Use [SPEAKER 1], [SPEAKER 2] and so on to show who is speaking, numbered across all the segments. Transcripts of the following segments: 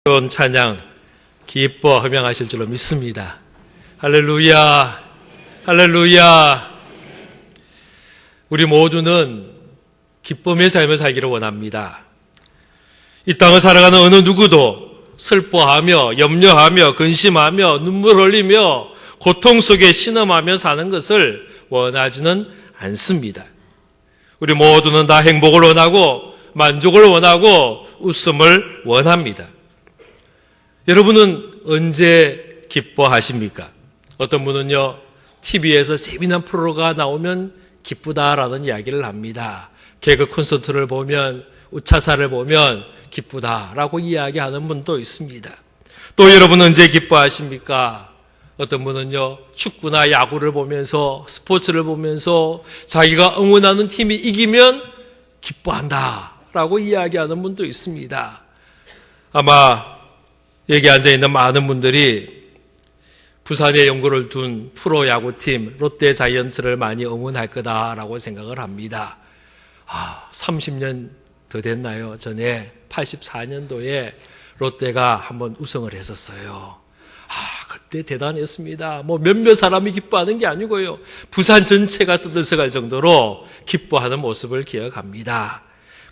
[SPEAKER 1] 좋은 찬양 기뻐 허명하실 줄로 믿습니다. 할렐루야, 할렐루야. 우리 모두는 기쁨의 삶을 살기를 원합니다. 이 땅을 살아가는 어느 누구도 슬퍼하며 염려하며 근심하며 눈물 흘리며 고통 속에 신음하며 사는 것을 원하지는 않습니다. 우리 모두는 다 행복을 원하고 만족을 원하고 웃음을 원합니다. 여러분은 언제 기뻐하십니까? 어떤 분은요, TV에서 재미난 프로가 나오면 기쁘다라는 이야기를 합니다. 개그 콘서트를 보면, 우차사를 보면 기쁘다라고 이야기하는 분도 있습니다. 또 여러분은 언제 기뻐하십니까? 어떤 분은요, 축구나 야구를 보면서, 스포츠를 보면서 자기가 응원하는 팀이 이기면 기뻐한다라고 이야기하는 분도 있습니다. 아마 여기 앉아있는 많은 분들이 부산에 연고를 둔 프로야구팀 롯데 자이언츠를 많이 응원할 거다라고 생각을 합니다. 30년 더 됐나요? 전에 84년도에 롯데가 한번 우승을 했었어요. 그때 대단했습니다. 몇몇 사람이 기뻐하는 게 아니고요. 부산 전체가 떠들썩할 정도로 기뻐하는 모습을 기억합니다.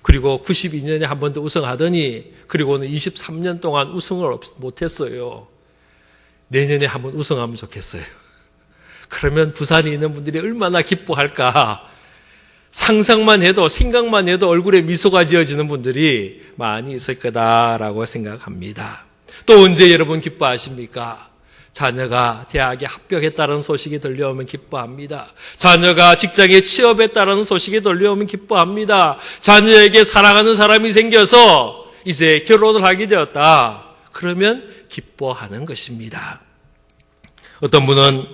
[SPEAKER 1] 그리고 92년에 한 번 더 우승하더니 그리고는 23년 동안 우승을 못했어요. 내년에 한 번 우승하면 좋겠어요. 그러면 부산에 있는 분들이 얼마나 기뻐할까. 상상만 해도 생각만 해도 얼굴에 미소가 지어지는 분들이 많이 있을 거다라고 생각합니다. 또 언제 여러분 기뻐하십니까? 자녀가 대학에 합격했다는 소식이 들려오면 기뻐합니다. 자녀가 직장에 취업했다는 소식이 들려오면 기뻐합니다. 자녀에게 사랑하는 사람이 생겨서 이제 결혼을 하게 되었다. 그러면 기뻐하는 것입니다. 어떤 분은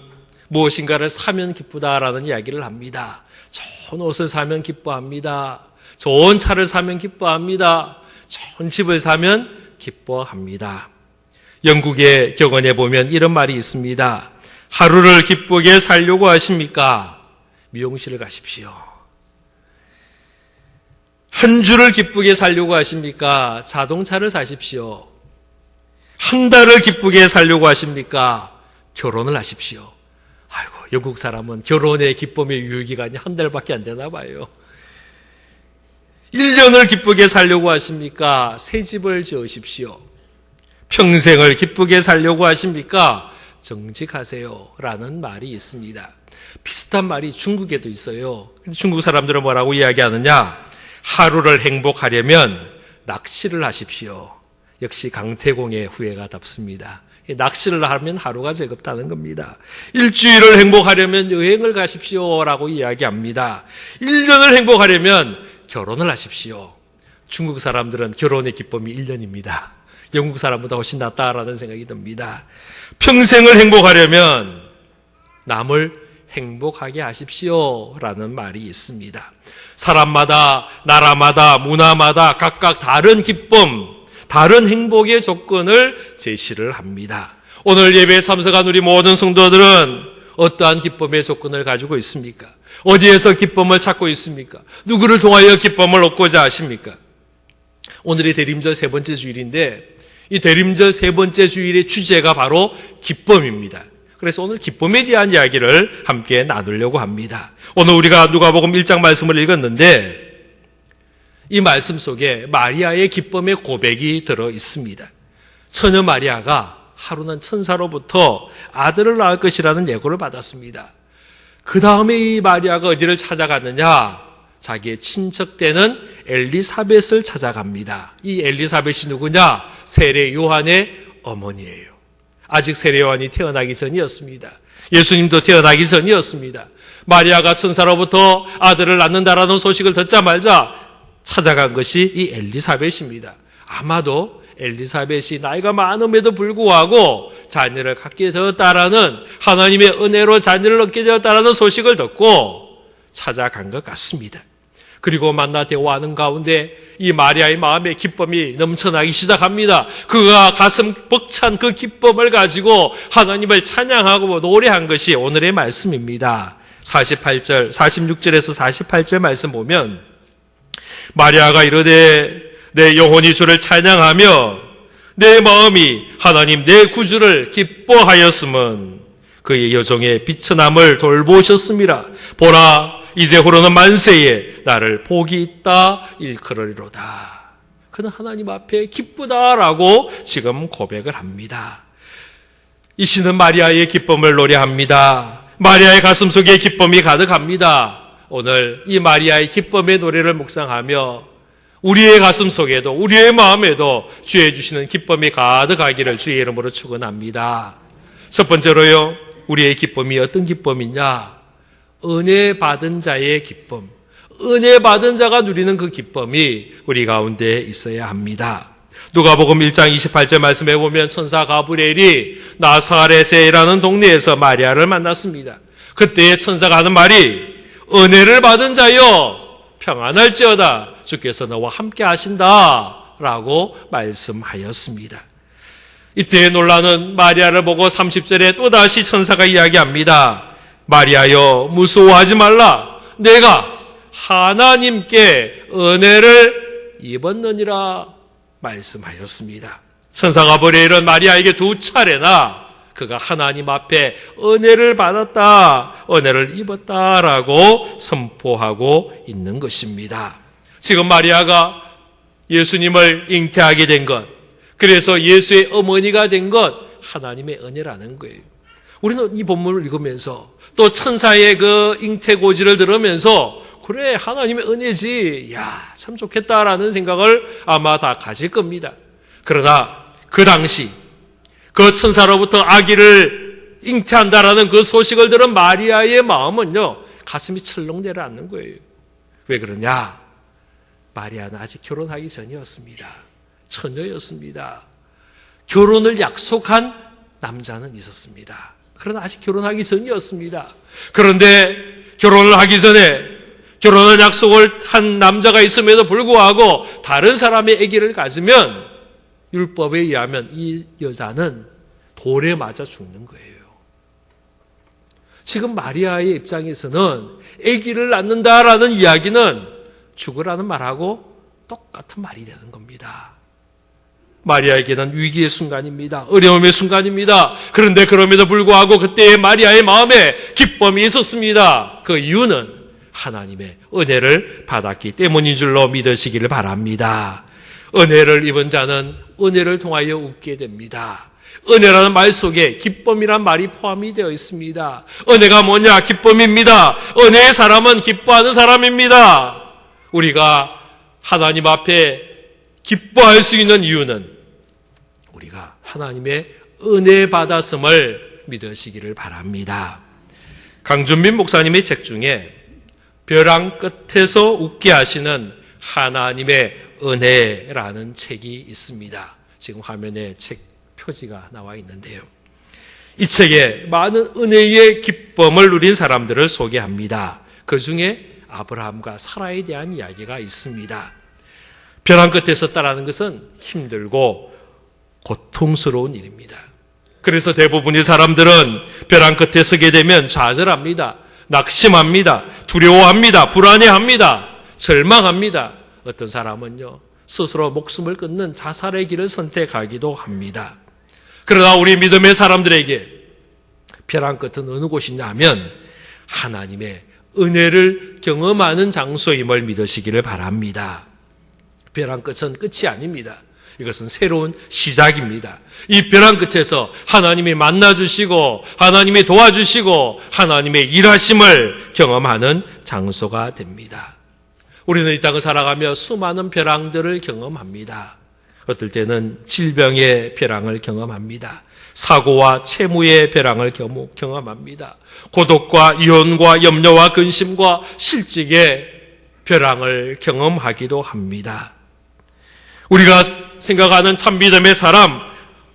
[SPEAKER 1] 무엇인가를 사면 기쁘다라는 이야기를 합니다. 좋은 옷을 사면 기뻐합니다. 좋은 차를 사면 기뻐합니다. 좋은 집을 사면 기뻐합니다. 영국의 격언에 보면 이런 말이 있습니다. 하루를 기쁘게 살려고 하십니까? 미용실을 가십시오. 한 주를 기쁘게 살려고 하십니까? 자동차를 사십시오. 한 달을 기쁘게 살려고 하십니까? 결혼을 하십시오. 아이고, 영국 사람은 결혼의 기쁨의 유효기간이 한 달밖에 안 되나 봐요. 1년을 기쁘게 살려고 하십니까? 새 집을 지으십시오. 평생을 기쁘게 살려고 하십니까? 정직하세요. 라는 말이 있습니다. 비슷한 말이 중국에도 있어요. 중국 사람들은 뭐라고 이야기하느냐? 하루를 행복하려면 낚시를 하십시오. 역시 강태공의 후예가 답습니다. 낚시를 하면 하루가 즐겁다는 겁니다. 일주일을 행복하려면 여행을 가십시오. 라고 이야기합니다. 1년을 행복하려면 결혼을 하십시오. 중국 사람들은 결혼의 기쁨이 1년입니다. 영국 사람보다 훨씬 낫다라는 생각이 듭니다. 평생을 행복하려면 남을 행복하게 하십시오. 라는 말이 있습니다. 사람마다, 나라마다, 문화마다 각각 다른 기쁨, 다른 행복의 조건을 제시를 합니다. 오늘 예배에 참석한 우리 모든 성도들은 어떠한 기쁨의 조건을 가지고 있습니까? 어디에서 기쁨을 찾고 있습니까? 누구를 통하여 기쁨을 얻고자 하십니까? 오늘이 대림절 세 번째 주일인데 이 대림절 세 번째 주일의 주제가 바로 기쁨입니다. 그래서 오늘 기쁨에 대한 이야기를 함께 나누려고 합니다. 오늘 우리가 누가복음 1장 말씀을 읽었는데 이 말씀 속에 마리아의 기쁨의 고백이 들어 있습니다. 처녀 마리아가 하루는 천사로부터 아들을 낳을 것이라는 예고를 받았습니다. 그 다음에 이 마리아가 어디를 찾아갔느냐? 자기의 친척되는 엘리사벳을 찾아갑니다. 이 엘리사벳이 누구냐? 세례 요한의 어머니예요. 아직 세례 요한이 태어나기 전이었습니다. 예수님도 태어나기 전이었습니다. 마리아가 천사로부터 아들을 낳는다라는 소식을 듣자마자 찾아간 것이 이 엘리사벳입니다. 아마도 엘리사벳이 나이가 많음에도 불구하고 자녀를 갖게 되었다라는 하나님의 은혜로 자녀를 얻게 되었다라는 소식을 듣고 찾아간 것 같습니다. 그리고 만나 대화하는 가운데 이 마리아의 마음에 기쁨이 넘쳐나기 시작합니다. 그가 가슴 벅찬 그 기쁨을 가지고 하나님을 찬양하고 노래한 것이 오늘의 말씀입니다. 46절에서 48절 말씀 보면 마리아가 이르되 내 영혼이 주를 찬양하며 내 마음이 하나님 내 구주를 기뻐하였음은 그의 여종의 비천함을 돌보셨음이라. 보라, 이제 후로는 만세에 나를 복이 있다 일컬으리로다. 그는 하나님 앞에 기쁘다라고 지금 고백을 합니다. 이 시는 마리아의 기쁨을 노래합니다. 마리아의 가슴 속에 기쁨이 가득합니다. 오늘 이 마리아의 기쁨의 노래를 묵상하며 우리의 가슴 속에도 우리의 마음에도 주의 주시는 기쁨이 가득하기를 주의 이름으로 축원합니다. 첫 번째로요, 우리의 기쁨이 어떤 기쁨이냐? 은혜 받은 자의 기쁨. 은혜 받은 자가 누리는 그 기쁨이 우리 가운데 있어야 합니다. 누가복음 1장 28절 말씀해 보면 천사 가브리엘이 나사렛이라는 동네에서 마리아를 만났습니다. 그때 천사가 하는 말이 은혜를 받은 자여 평안할지어다 주께서 너와 함께 하신다 라고 말씀하였습니다. 이때 놀라는 마리아를 보고 30절에 또다시 천사가 이야기합니다. 마리아여 무서워하지 말라. 내가 하나님께 은혜를 입었느니라 말씀하였습니다. 천사 가브리엘은 마리아에게 두 차례나 그가 하나님 앞에 은혜를 받았다, 은혜를 입었다라고 선포하고 있는 것입니다. 지금 마리아가 예수님을 잉태하게 된 것, 그래서 예수의 어머니가 된 것, 하나님의 은혜라는 거예요. 우리는 이 본문을 읽으면서 또 천사의 그 잉태 고지를 들으면서 그래, 하나님의 은혜지, 야, 참 좋겠다라는 생각을 아마 다 가질 겁니다. 그러나 그 당시 그 천사로부터 아기를 잉태한다라는 그 소식을 들은 마리아의 마음은요, 가슴이 철렁 내려앉는 거예요. 왜 그러냐? 마리아는 아직 결혼하기 전이었습니다. 처녀였습니다. 결혼을 약속한 남자는 있었습니다. 그러나 아직 결혼하기 전이었습니다. 그런데 결혼을 하기 전에 결혼을 약속을 한 남자가 있음에도 불구하고 다른 사람의 아기를 가지면 율법에 의하면 이 여자는 돌에 맞아 죽는 거예요. 지금 마리아의 입장에서는 아기를 낳는다라는 이야기는 죽으라는 말하고 똑같은 말이 되는 겁니다. 마리아에게는 위기의 순간입니다. 어려움의 순간입니다. 그런데 그럼에도 불구하고 그때의 마리아의 마음에 기쁨이 있었습니다. 그 이유는 하나님의 은혜를 받았기 때문인 줄로 믿으시기를 바랍니다. 은혜를 입은 자는 은혜를 통하여 웃게 됩니다. 은혜라는 말 속에 기쁨이란 말이 포함이 되어 있습니다. 은혜가 뭐냐? 기쁨입니다. 은혜의 사람은 기뻐하는 사람입니다. 우리가 하나님 앞에 기뻐할 수 있는 이유는 우리가 하나님의 은혜 받았음을 믿으시기를 바랍니다. 강준민 목사님의 책 중에 벼랑 끝에서 웃게 하시는 하나님의 은혜라는 책이 있습니다. 지금 화면에 책 표지가 나와 있는데요. 이 책에 많은 은혜의 기쁨을 누린 사람들을 소개합니다. 그 중에 아브라함과 사라에 대한 이야기가 있습니다. 벼랑 끝에 섰다라는 것은 힘들고 고통스러운 일입니다. 그래서 대부분의 사람들은 벼랑 끝에 서게 되면 좌절합니다. 낙심합니다. 두려워합니다. 불안해합니다. 절망합니다. 어떤 사람은요, 스스로 목숨을 끊는 자살의 길을 선택하기도 합니다. 그러나 우리 믿음의 사람들에게 벼랑 끝은 어느 곳이냐 하면 하나님의 은혜를 경험하는 장소임을 믿으시기를 바랍니다. 벼랑 끝은 끝이 아닙니다. 이것은 새로운 시작입니다. 이 벼랑 끝에서 하나님이 만나주시고 하나님이 도와주시고 하나님의 일하심을 경험하는 장소가 됩니다. 우리는 이 땅을 살아가며 수많은 벼랑들을 경험합니다. 어떨 때는 질병의 벼랑을 경험합니다. 사고와 채무의 벼랑을 경험합니다. 고독과 이혼과 염려와 근심과 실직의 벼랑을 경험하기도 합니다. 우리가 생각하는 참믿음의 사람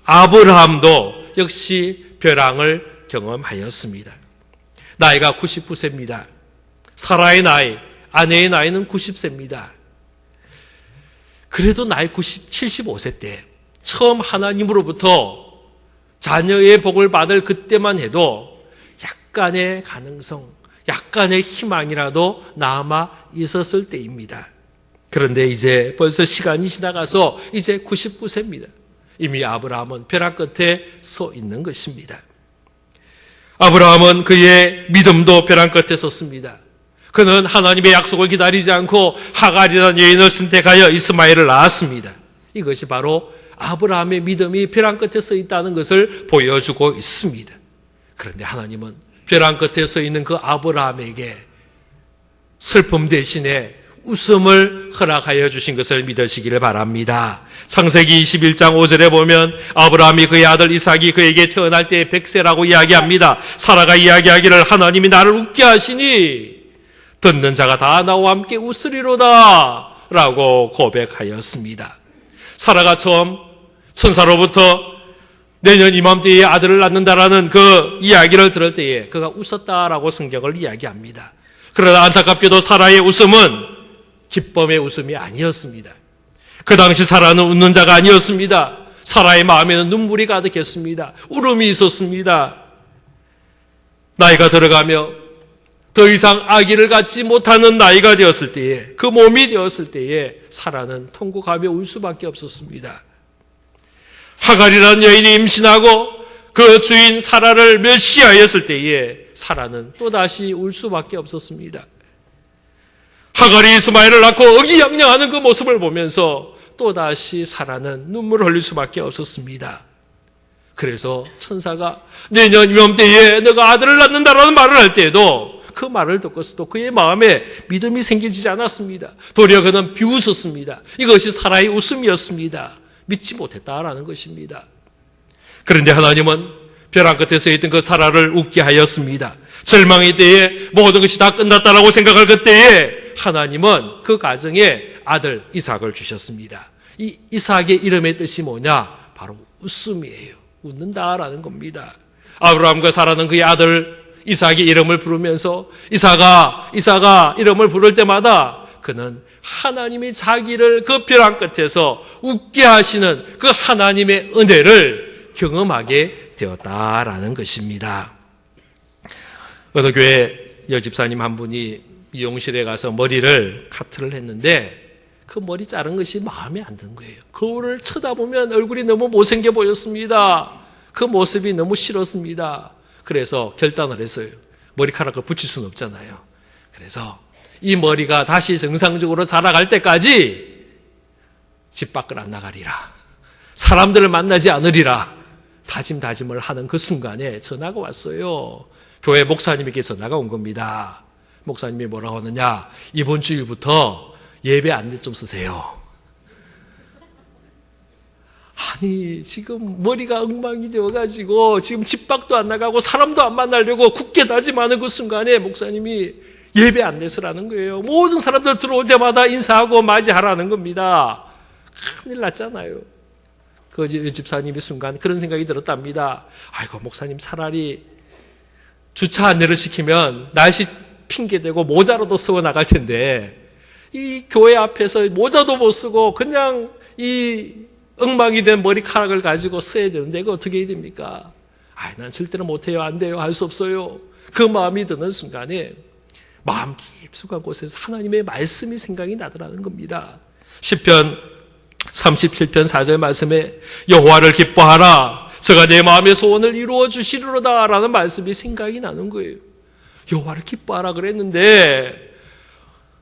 [SPEAKER 1] 아브라함도 역시 벼랑을 경험하였습니다. 나이가 99세입니다. 사라의 나이, 아내의 나이는 90세입니다. 그래도 나이 75세 때 처음 하나님으로부터 자녀의 복을 받을 그때만 해도 약간의 가능성, 약간의 희망이라도 남아 있었을 때입니다. 그런데 이제 벌써 시간이 지나가서 이제 99세입니다. 이미 아브라함은 벼랑 끝에 서 있는 것입니다. 아브라함은 그의 믿음도 벼랑 끝에 섰습니다. 그는 하나님의 약속을 기다리지 않고 하갈이라는 여인을 선택하여 이스마엘을 낳았습니다. 이것이 바로 아브라함의 믿음이 벼랑 끝에 서 있다는 것을 보여주고 있습니다. 그런데 하나님은 벼랑 끝에 서 있는 그 아브라함에게 슬픔 대신에 웃음을 허락하여 주신 것을 믿으시기를 바랍니다. 창세기 21장 5절에 보면 아브라함이 그의 아들 이삭이 그에게 태어날 때 백세라고 이야기합니다. 사라가 이야기하기를 하나님이 나를 웃게 하시니 듣는 자가 다 나와 함께 웃으리로다 라고 고백하였습니다. 사라가 처음 천사로부터 내년 이맘때에 아들을 낳는다라는 그 이야기를 들을 때에 그가 웃었다라고 성경을 이야기합니다. 그러나 안타깝게도 사라의 웃음은 기쁨의 웃음이 아니었습니다. 그 당시 사라는 웃는 자가 아니었습니다. 사라의 마음에는 눈물이 가득했습니다. 울음이 있었습니다. 나이가 들어가며 더 이상 아기를 갖지 못하는 나이가 되었을 때에, 그 몸이 되었을 때에 사라는 통곡하며 울 수밖에 없었습니다. 하갈이라는 여인이 임신하고 그 주인 사라를 멸시하였을 때에 사라는 또다시 울 수밖에 없었습니다. 하갈이 이스마엘을 낳고 의기양양하는 그 모습을 보면서 또다시 사라는 눈물을 흘릴 수밖에 없었습니다. 그래서 천사가 내년 이맘때에 너가 아들을 낳는다라는 말을 할 때에도 그 말을 듣고서도 그의 마음에 믿음이 생기지 않았습니다. 도리어 그는 비웃었습니다. 이것이 사라의 웃음이었습니다. 믿지 못했다라는 것입니다. 그런데 하나님은 벼랑 끝에 서 있던 그 사라를 웃게 하였습니다. 절망의 때에 모든 것이 다 끝났다라고 생각할 그때에 하나님은 그 가정에 아들 이삭을 주셨습니다. 이 이삭의 이름의 뜻이 뭐냐? 바로 웃음이에요. 웃는다라는 겁니다. 아브라함과 사라는 그의 아들 이삭의 이름을 부르면서 이삭아 이름을 부를 때마다 그는 하나님이 자기를 그 벼랑 끝에서 웃게 하시는 그 하나님의 은혜를 경험하게 되었다라는 것입니다. 어느 교회 여집사님 한 분이 미용실에 가서 머리를 카트를 했는데 그 머리 자른 것이 마음에 안 드는 거예요. 거울을 쳐다보면 얼굴이 너무 못생겨 보였습니다. 그 모습이 너무 싫었습니다. 그래서 결단을 했어요. 머리카락을 붙일 수는 없잖아요. 그래서 이 머리가 다시 정상적으로 자라갈 때까지 집 밖을 안 나가리라. 사람들을 만나지 않으리라. 다짐을 하는 그 순간에 전화가 왔어요. 교회 목사님에게 전화가 온 겁니다. 목사님이 뭐라고 하느냐? 이번 주일부터 예배 안내 좀 쓰세요. 아니 지금 머리가 엉망이 되어가지고 지금 집 밖도 안 나가고 사람도 안 만나려고 굳게 다짐하는 그 순간에 목사님이 예배 안내 쓰라는 거예요. 모든 사람들 들어올 때마다 인사하고 맞이하라는 겁니다. 큰일 났잖아요. 그 집사님이 순간 그런 생각이 들었답니다. 아이고 목사님 차라리 주차 안내를 시키면 날씨 핑계대고 모자로도 쓰고 나갈 텐데 이 교회 앞에서 모자도 못 쓰고 그냥 이 엉망이 된 머리카락을 가지고 써야 되는데 이거 어떻게 해야 됩니까? 난 절대로 못해요. 안 돼요. 할 수 없어요. 그 마음이 드는 순간에 마음 깊숙한 곳에서 하나님의 말씀이 생각이 나더라는 겁니다. 시편 37편 4절 말씀에 여호와를 기뻐하라. 저가 내 마음의 소원을 이루어 주시리로다 라는 말씀이 생각이 나는 거예요. 여호와를 기뻐하라 그랬는데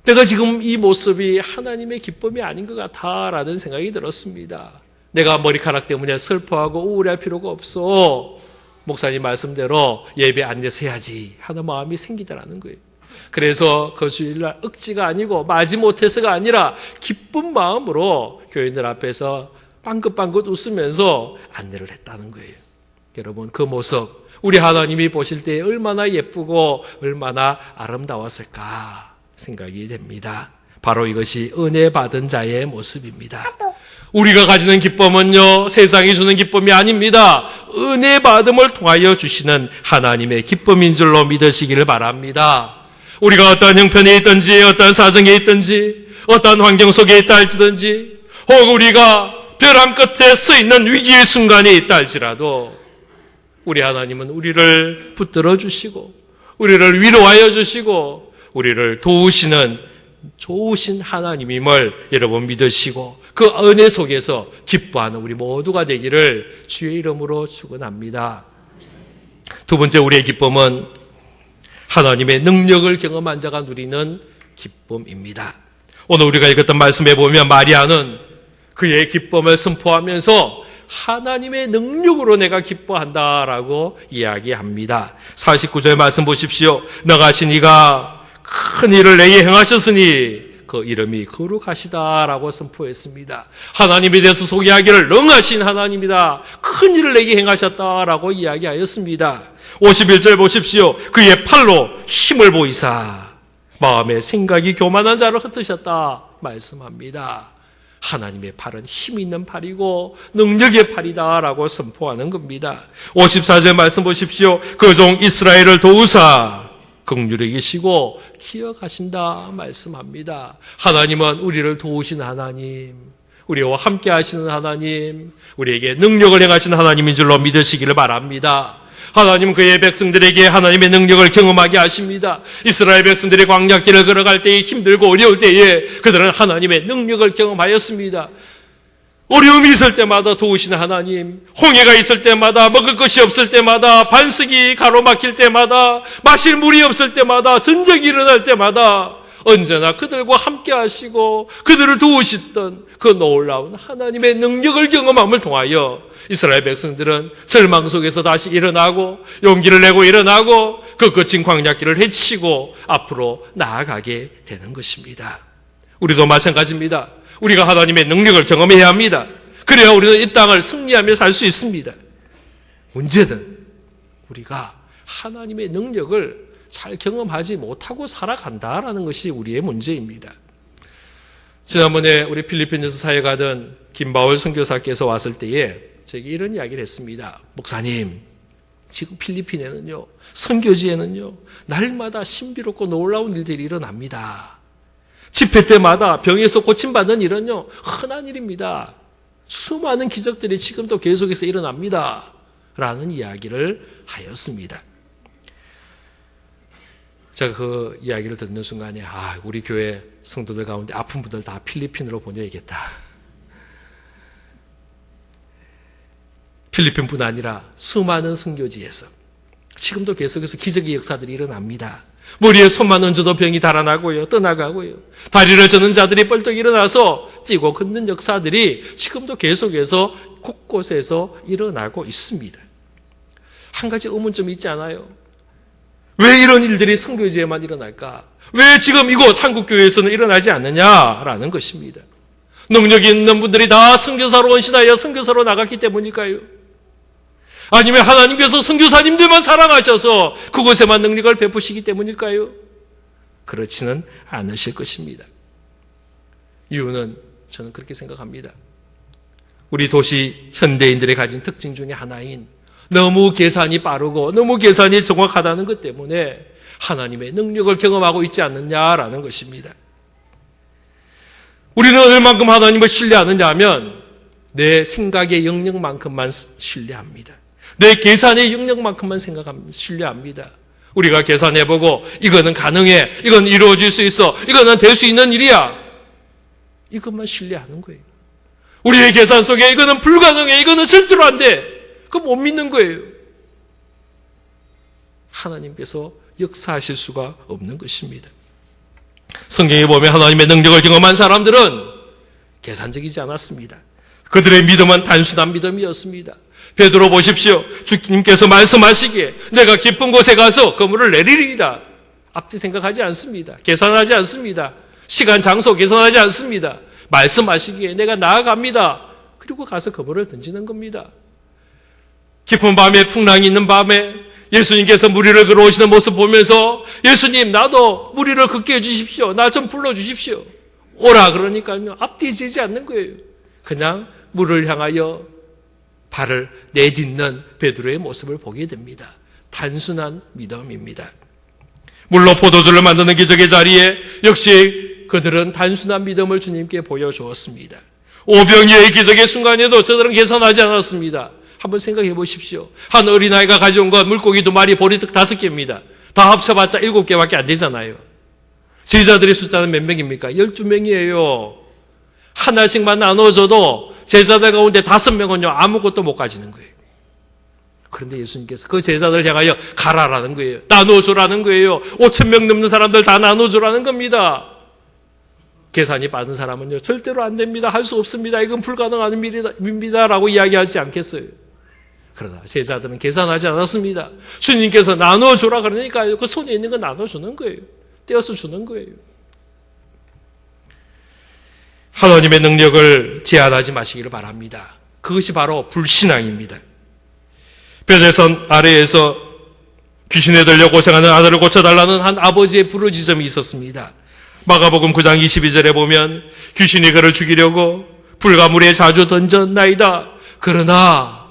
[SPEAKER 1] 내가 지금 이 모습이 하나님의 기쁨이 아닌 것 같아라는 생각이 들었습니다. 내가 머리카락 때문에 슬퍼하고 우울할 필요가 없어. 목사님 말씀대로 예배 안내서 해야지 하는 마음이 생기더라는 거예요. 그래서 그 주일날 억지가 아니고 마지못해서가 아니라 기쁜 마음으로 교인들 앞에서 빵긋빵긋 웃으면서 안내를 했다는 거예요. 여러분 그 모습 우리 하나님이 보실 때 얼마나 예쁘고 얼마나 아름다웠을까 생각이 됩니다. 바로 이것이 은혜 받은 자의 모습입니다. 우리가 가지는 기쁨은요 세상이 주는 기쁨이 아닙니다. 은혜 받음을 통하여 주시는 하나님의 기쁨인 줄로 믿으시기를 바랍니다. 우리가 어떠한 형편에 있든지 어떠한 사정에 있든지 어떠한 환경 속에 있다 할지든지 혹 우리가 벼랑 끝에 서 있는 위기의 순간에 있다 할지라도 우리 하나님은 우리를 붙들어 주시고 우리를 위로하여 주시고 우리를 도우시는 좋으신 하나님임을 여러분 믿으시고 그 은혜 속에서 기뻐하는 우리 모두가 되기를 주의 이름으로 축원합니다. 두 번째 우리의 기쁨은 하나님의 능력을 경험한 자가 누리는 기쁨입니다. 오늘 우리가 읽었던 말씀에 보면 마리아는 그의 기쁨을 선포하면서 하나님의 능력으로 내가 기뻐한다라고 이야기합니다. 49절 말씀 보십시오. 너가신 이가 큰 일을 내게 행하셨으니 그 이름이 거룩하시다라고 선포했습니다. 하나님에 대해서 소개하기를 능하신 하나님이다. 큰 일을 내게 행하셨다라고 이야기하였습니다. 51절 보십시오. 그의 팔로 힘을 보이사 마음의 생각이 교만한 자를 흩으셨다 말씀합니다. 하나님의 팔은 힘 있는 팔이고 능력의 팔이다라고 선포하는 겁니다. 54절 말씀 보십시오. 그 종 이스라엘을 도우사 긍휼히 계시고 기억하신다 말씀합니다. 하나님은 우리를 도우신 하나님, 우리와 함께 하시는 하나님, 우리에게 능력을 행하신 하나님인 줄로 믿으시기를 바랍니다. 하나님은 그의 백성들에게 하나님의 능력을 경험하게 하십니다. 이스라엘 백성들이 광야길을 걸어갈 때에 힘들고 어려울 때에 그들은 하나님의 능력을 경험하였습니다. 어려움이 있을 때마다 도우시는 하나님, 홍해가 있을 때마다, 먹을 것이 없을 때마다, 반석이 가로막힐 때마다, 마실 물이 없을 때마다, 전쟁이 일어날 때마다 언제나 그들과 함께 하시고 그들을 도우시던 그 놀라운 하나님의 능력을 경험함을 통하여 이스라엘 백성들은 절망 속에서 다시 일어나고 용기를 내고 일어나고 그 거친 광야길을 헤치고 앞으로 나아가게 되는 것입니다. 우리도 마찬가지입니다. 우리가 하나님의 능력을 경험해야 합니다. 그래야 우리는 이 땅을 승리하며 살 수 있습니다. 문제는 우리가 하나님의 능력을 잘 경험하지 못하고 살아간다라는 것이 우리의 문제입니다. 지난번에 우리 필리핀에서 사역하던 김바울 선교사께서 왔을 때에 제게 이런 이야기를 했습니다. 목사님, 지금 필리핀에는요, 선교지에는요, 날마다 신비롭고 놀라운 일들이 일어납니다. 집회 때마다 병에서 고침받는 일은요, 흔한 일입니다. 수많은 기적들이 지금도 계속해서 일어납니다. 라는 이야기를 하였습니다. 제가 그 이야기를 듣는 순간에 우리 교회 성도들 가운데 아픈 분들 다 필리핀으로 보내야겠다. 필리핀뿐 아니라 수많은 선교지에서 지금도 계속해서 기적의 역사들이 일어납니다. 머리에 손만 얹어도 병이 달아나고요, 떠나가고요. 다리를 저는 자들이 뻘떡 일어나서 뛰고 걷는 역사들이 지금도 계속해서 곳곳에서 일어나고 있습니다. 한 가지 의문점이 있지 않아요? 왜 이런 일들이 선교지에만 일어날까? 왜 지금 이곳 한국교회에서는 일어나지 않느냐라는 것입니다. 능력이 있는 분들이 다 선교사로 헌신하여 선교사로 나갔기 때문일까요? 아니면 하나님께서 선교사님들만 사랑하셔서 그곳에만 능력을 베푸시기 때문일까요? 그렇지는 않으실 것입니다. 이유는 저는 그렇게 생각합니다. 우리 도시 현대인들이 가진 특징 중에 하나인 너무 계산이 빠르고 너무 계산이 정확하다는 것 때문에 하나님의 능력을 경험하고 있지 않느냐라는 것입니다. 우리는 얼만큼 하나님을 신뢰하느냐 하면 내 생각의 영역만큼만 신뢰합니다. 내 계산의 영역만큼만 신뢰합니다. 우리가 계산해보고 이거는 가능해, 이건 이루어질 수 있어, 이거는 될 수 있는 일이야, 이것만 신뢰하는 거예요. 우리의 계산 속에 이거는 불가능해, 이거는 절대로 안 돼, 그거 못 믿는 거예요. 하나님께서 역사하실 수가 없는 것입니다. 성경에 보면 하나님의 능력을 경험한 사람들은 계산적이지 않았습니다. 그들의 믿음은 단순한 믿음이었습니다. 베드로 보십시오. 주님께서 말씀하시기에 내가 깊은 곳에 가서 그물을 내리리이다. 앞뒤 생각하지 않습니다. 계산하지 않습니다. 시간, 장소 계산하지 않습니다. 말씀하시기에 내가 나아갑니다. 그리고 가서 그물을 던지는 겁니다. 깊은 밤에, 풍랑이 있는 밤에 예수님께서 무리를 걸어오시는 모습 보면서 예수님, 나도 무리를 걷게 해주십시오. 나 좀 불러주십시오. 오라 그러니까요, 앞뒤 재지 않는 거예요. 그냥 물을 향하여 발을 내딛는 베드로의 모습을 보게 됩니다. 단순한 믿음입니다. 물로 포도주를 만드는 기적의 자리에 역시 그들은 단순한 믿음을 주님께 보여주었습니다. 오병이어의 기적의 순간에도 저들은 계산하지 않았습니다. 한번 생각해 보십시오. 한 어린아이가 가져온 건 물고기 2마리, 보리떡 5개입니다. 다 합쳐봤자 7개밖에 안 되잖아요. 제자들의 숫자는 몇 명입니까? 12명이에요. 하나씩만 나눠줘도 제자들 가운데 5명은요 아무것도 못 가지는 거예요. 그런데 예수님께서 그 제자들을 향하여 가라라는 거예요. 나눠주라는 거예요. 5,000명 넘는 사람들 다 나눠주라는 겁니다. 계산이 빠른 사람은요 절대로 안 됩니다. 할 수 없습니다. 이건 불가능한 일입니다 라고 이야기하지 않겠어요. 그러나 제자들은 계산하지 않았습니다. 주님께서 나눠주라 그러니까 그 손에 있는 거 나눠주는 거예요. 떼어서 주는 거예요. 하나님의 능력을 제한하지 마시기를 바랍니다. 그것이 바로 불신앙입니다. 변해선 아래에서 귀신에 들려 고생하는 아들을 고쳐달라는 한 아버지의 부르짖음이 있었습니다. 마가복음 9장 22절에 보면 귀신이 그를 죽이려고 불가물에 자주 던졌나이다. 그러나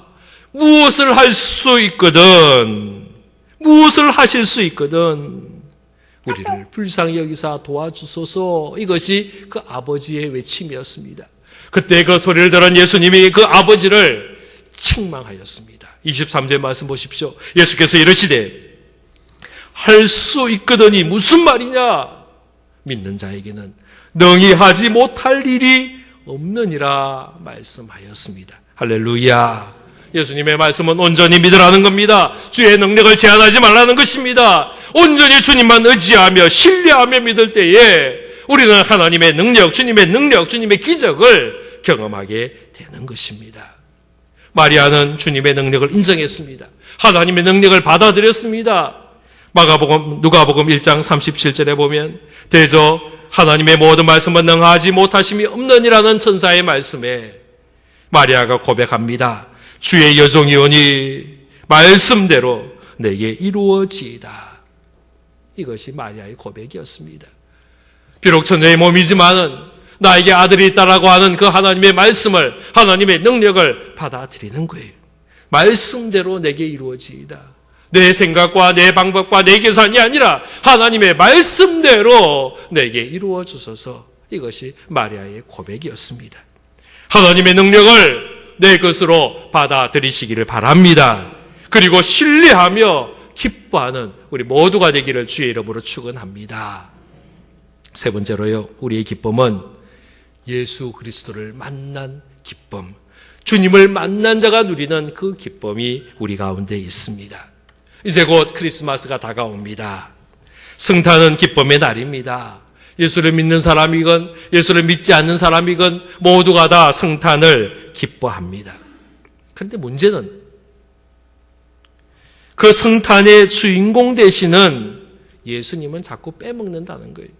[SPEAKER 1] 무엇을 할 수 있거든, 무엇을 하실 수 있거든 우리를 불쌍히 여기사 도와주소서. 이것이 그 아버지의 외침이었습니다. 그때 그 소리를 들은 예수님이 그 아버지를 책망하였습니다. 23절 말씀 보십시오. 예수께서 이르시되 할 수 있거든이 무슨 말이냐? 믿는 자에게는 능히 하지 못할 일이 없느니라 말씀하였습니다. 할렐루야. 예수님의 말씀은 온전히 믿으라는 겁니다. 주의 능력을 제한하지 말라는 것입니다. 온전히 주님만 의지하며 신뢰하며 믿을 때에 우리는 하나님의 능력, 주님의 능력, 주님의 기적을 경험하게 되는 것입니다. 마리아는 주님의 능력을 인정했습니다. 하나님의 능력을 받아들였습니다. 누가복음 1장 37절에 보면 대저 하나님의 모든 말씀은 능하지 못하심이 없느니라는 천사의 말씀에 마리아가 고백합니다. 주의 여종이오니 말씀대로 내게 이루어지이다. 이것이 마리아의 고백이었습니다. 비록 처녀의 몸이지만은 나에게 아들이 있다라고 하는 그 하나님의 말씀을, 하나님의 능력을 받아들이는 거예요. 말씀대로 내게 이루어지이다. 내 생각과 내 방법과 내 계산이 아니라 하나님의 말씀대로 내게 이루어 주소서. 이것이 마리아의 고백이었습니다. 하나님의 능력을 내 것으로 받아들이시기를 바랍니다. 그리고 신뢰하며 기뻐하는 우리 모두가 되기를 주의 이름으로 축원합니다. 세 번째로요, 우리의 기쁨은 예수 그리스도를 만난 기쁨, 주님을 만난 자가 누리는 그 기쁨이 우리 가운데 있습니다. 이제 곧 크리스마스가 다가옵니다. 성탄은 기쁨의 날입니다. 예수를 믿는 사람이건 예수를 믿지 않는 사람이건 모두가 다 성탄을 기뻐합니다. 그런데 문제는 그 성탄의 주인공 되시는 예수님은 자꾸 빼먹는다는 거예요.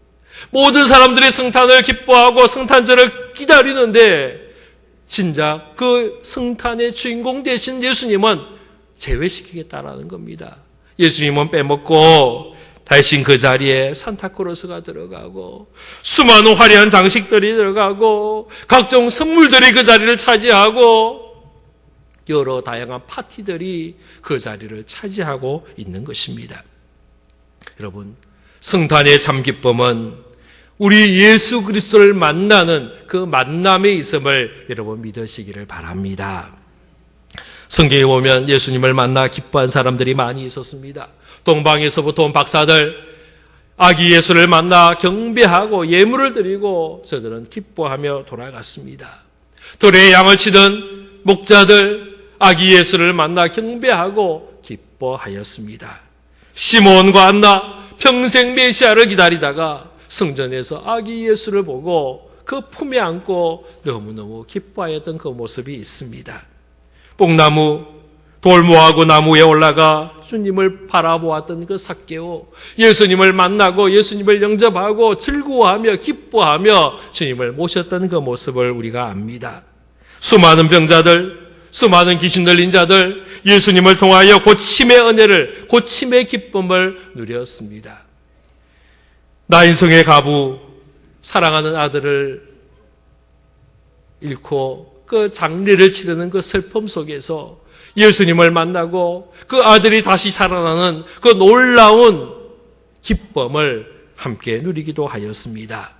[SPEAKER 1] 모든 사람들이 성탄을 기뻐하고 성탄절을 기다리는데 진작 그 성탄의 주인공 되신 예수님은 제외시키겠다라는 겁니다. 예수님은 빼먹고 대신 그 자리에 산타크로스가 들어가고 수많은 화려한 장식들이 들어가고 각종 선물들이 그 자리를 차지하고 여러 다양한 파티들이 그 자리를 차지하고 있는 것입니다. 여러분, 성탄의 참 기쁨은 우리 예수 그리스도를 만나는 그 만남에 있음을 여러분 믿으시기를 바랍니다. 성경에 보면 예수님을 만나 기뻐한 사람들이 많이 있었습니다. 동방에서부터 온 박사들, 아기 예수를 만나 경배하고 예물을 드리고 저들은 기뻐하며 돌아갔습니다. 들의 양을 치던 목자들, 아기 예수를 만나 경배하고 기뻐하였습니다. 시몬과 안나, 평생 메시아를 기다리다가 성전에서 아기 예수를 보고 그 품에 안고 너무너무 기뻐하였던 그 모습이 있습니다. 뽕나무, 돌모하고 나무 위에 올라가 주님을 바라보았던 그 삭개오, 예수님을 만나고 예수님을 영접하고 즐거워하며 기뻐하며 주님을 모셨던 그 모습을 우리가 압니다. 수많은 병자들, 수많은 귀신 들린 자들, 예수님을 통하여 고침의 은혜를, 고침의 기쁨을 누렸습니다. 나인성의 가부, 사랑하는 아들을 잃고 그 장례를 치르는 그 슬픔 속에서 예수님을 만나고 그 아들이 다시 살아나는 그 놀라운 기쁨을 함께 누리기도 하였습니다.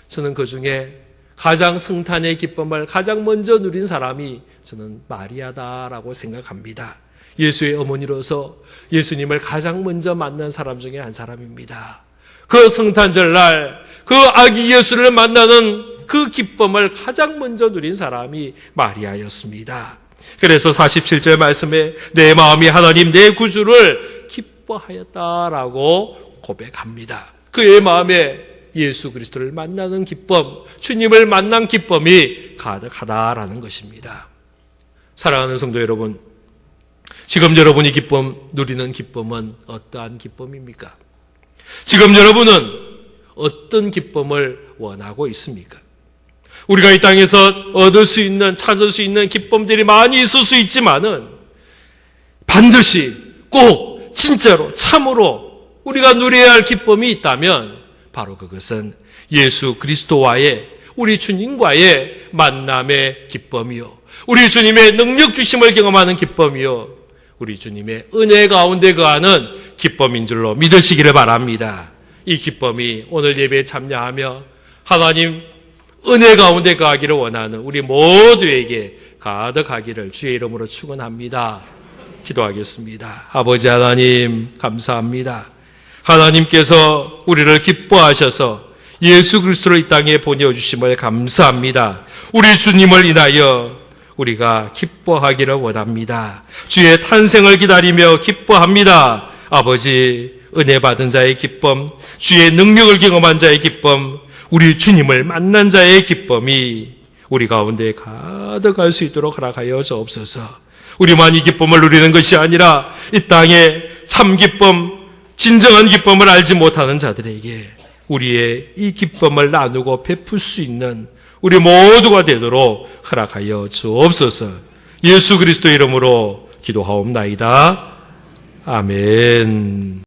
[SPEAKER 1] 저는 그 중에 가장 성탄의 기쁨을 가장 먼저 누린 사람이 저는 마리아다라고 생각합니다. 예수의 어머니로서 예수님을 가장 먼저 만난 사람 중에 한 사람입니다. 그 성탄절날 그 아기 예수를 만나는 그 기쁨을 가장 먼저 누린 사람이 마리아였습니다. 그래서 47절 말씀에 내 마음이 하나님 내 구주를 기뻐하였다라고 고백합니다. 그의 마음에 예수 그리스도를 만나는 기쁨, 주님을 만난 기쁨이 가득하다라는 것입니다. 사랑하는 성도 여러분, 지금 여러분이 누리는 기쁨은 어떠한 기쁨입니까? 지금 여러분은 어떤 기쁨을 원하고 있습니까? 우리가 이 땅에서 얻을 수 있는, 찾을 수 있는 기쁨들이 많이 있을 수 있지만은 반드시 꼭 진짜로 참으로 우리가 누려야 할 기쁨이 있다면 바로 그것은 예수 그리스도와의 우리 주님과의 만남의 기쁨이요, 우리 주님의 능력 주심을 경험하는 기쁨이요, 우리 주님의 은혜 가운데 거하는 기쁨인 줄로 믿으시기를 바랍니다. 이 기쁨이 오늘 예배에 참여하며 하나님 은혜 가운데 거하기를 원하는 우리 모두에게 가득하기를 주의 이름으로 축원합니다. 기도하겠습니다. 아버지 하나님 감사합니다. 하나님께서 우리를 기뻐하셔서 예수 그리스도를 이 땅에 보내주심을 감사합니다. 우리 주님을 인하여 우리가 기뻐하기를 원합니다. 주의 탄생을 기다리며 기뻐합니다. 아버지, 은혜 받은 자의 기쁨, 주의 능력을 경험한 자의 기쁨, 우리 주님을 만난 자의 기쁨이 우리 가운데 가득할 수 있도록 허락하여 주옵소서. 우리만 이 기쁨을 누리는 것이 아니라 이 땅에 참 기쁨, 진정한 기쁨을 알지 못하는 자들에게 우리의 이 기쁨을 나누고 베풀 수 있는 우리 모두가 되도록 허락하여 주옵소서. 예수 그리스도 이름으로 기도하옵나이다. 아멘.